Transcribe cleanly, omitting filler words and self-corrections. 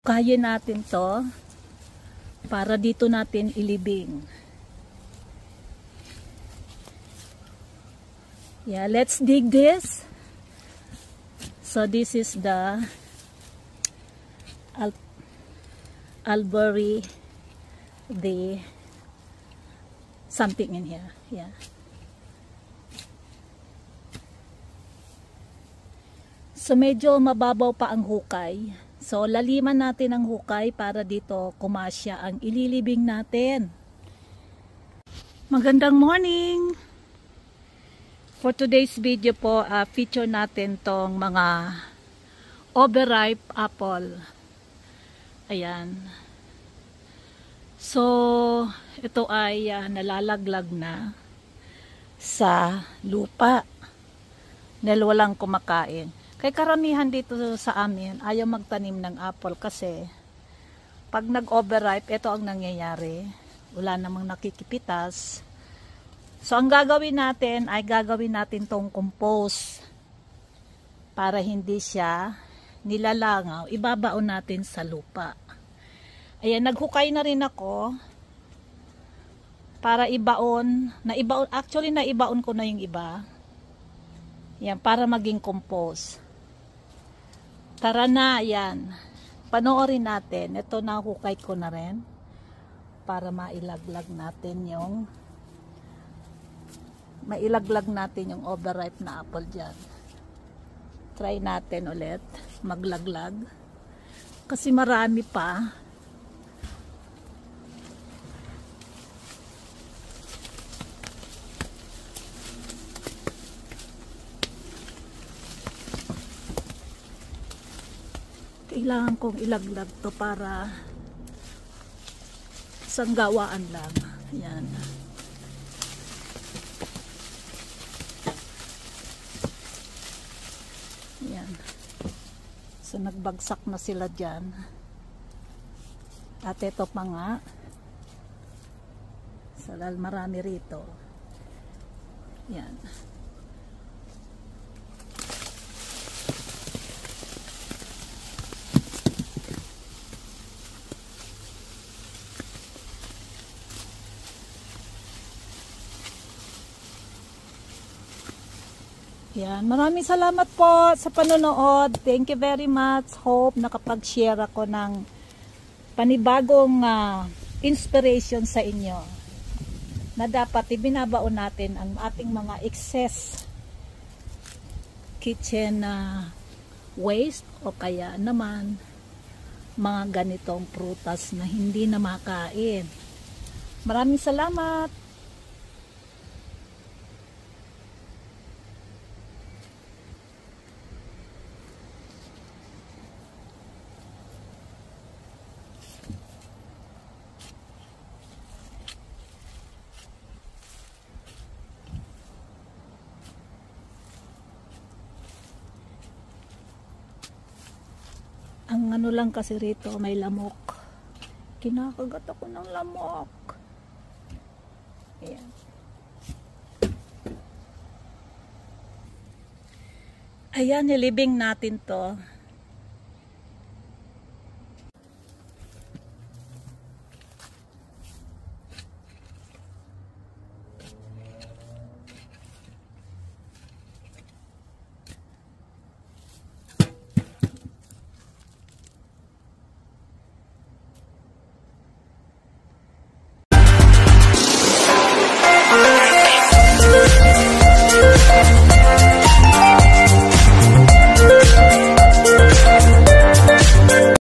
hukayin natin to para dito natin ilibing. Yeah, let's dig this. So this is the I'll bury the something in here. Yeah. So medyo mababaw pa ang hukay. So laliman natin ang hukay para dito kumasya ang ililibing natin. Magandang morning! For today's video po, feature natin tong mga overripe apple. Ayan. So ito ay nalalaglag na sa lupa dahil walang kumakain. Kaya karamihan dito sa amin, ayaw magtanim ng apple kasi pag nag-overripe, ito ang nangyayari. Wala namang nakikipitas. So, ang gagawin natin ay gagawin natin tong compost para hindi siya nilalangaw. Ibabaon natin sa lupa. Ayan, naghukay na rin ako para ibaon. Actually, naibaon ko na yung iba. Yan, para maging compost. Tara na, yan. Panoorin natin. Ito na, hukay ko na rin. Para mailaglag natin yung overripe na apple dyan. Try natin ulit. Maglaglag. Kasi marami pa. Kailangan kong ilaglag to para isang gawaan lang. Ayan. Ayan. So nagbagsak na sila dyan. At ito pa nga. So marami rito. Ayan. Yan, maraming salamat po sa panonood. Thank you very much. Hope nakapag-share ako ng panibagong inspiration sa inyo. Na dapat ibinabaon natin ang ating mga excess kitchen waste o kaya naman mga ganitong prutas na hindi na makain. Maraming salamat. Ang ano lang kasi rito, may lamok. Kinakagat ako ng lamok. Ayan. Ayan, nilibing natin to.